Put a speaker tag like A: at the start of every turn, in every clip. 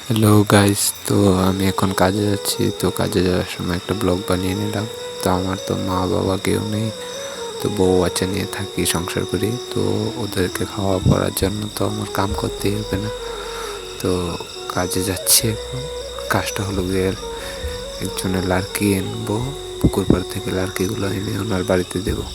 A: Hello guys, তো আমি এখন কাজে যাচ্ছি। তো কাজে যাওয়ার সময় একটা ব্লগ বানিয়ে নিলাম। তো আমার তো মা বাবা কেউ নেই, তো বউ বাচ্চা নিয়ে থাকি, সংসার করি। তো ওদেরকে খাওয়া পড়ার জন্য তো আমার কাম করতেই হবে না। তো কাজে যাচ্ছি এখন। কাজটা হলো গিয়ে একজনের লার্কি আনবো, পুকুর পাড় থেকে লার্কিগুলো এনে ওনার বাড়িতে দেবো।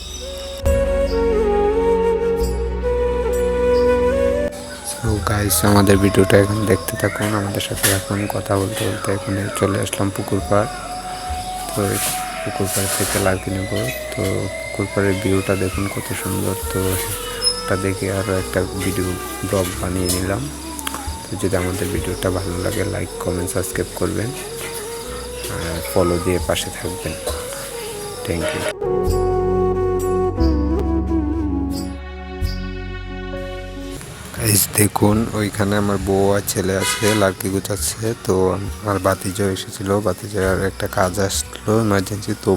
A: তো গাইস, আমাদের ভিডিওটা এখন দেখতে থাকুন, আমাদের সাথে এখন কথা বলতে বলতে এখন চলে আসলাম পুকুর পাড়। তো পুকুর পাড় থেকে লার্কি নেব। তো পুকুর পাড়ের ভিউটা দেখুন কত সুন্দর। তো ওটা দেখে আরও একটা ভিডিও ব্লগ বানিয়ে নিলাম। তো যদি আমাদের ভিডিওটা ভালো লাগে, লাইক কমেন্ট সাবস্ক্রাইব করবেন আর ফলো দিয়ে পাশে থাকবেন। Thank you. দেখুন, ওইখানে আমার বউ আর ছেলে আছে, লার্কি গুছাচ্ছে। তো আমার ভাতিজা এসেছিল, ভাতিজার একটা কাজ আসলো এমার্জেন্সি, তো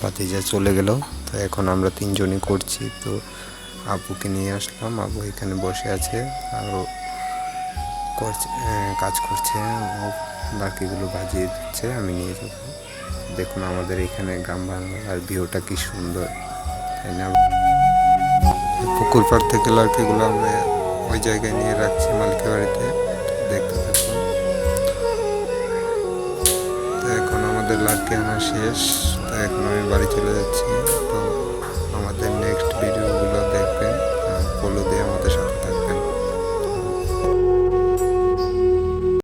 A: ভাতিজা চলে গেল। তো এখন আমরা তিনজনই করছি। তো আব্বুকে নিয়ে আসলাম, আব্বু এখানে বসে আছে আর করছে, কাজ করছে। ও লার্কিগুলো ভাজিয়ে দিচ্ছে, আমি নিয়ে যাব। দেখুন আমাদের এখানে গ্রাম বাংলার ভিউটা কি সুন্দর, তাই না? পুকুর পাড় থেকে লার্কিগুলো আমরা ওই জায়গায় নিয়ে রাখছি, মালিকের বাড়িতে। দেখতে থাকুন। তো এখন আমাদের লার্কি আনা শেষ। তো এখন আমি বাড়ি চলে যাচ্ছি। তো আমাদের নেক্সট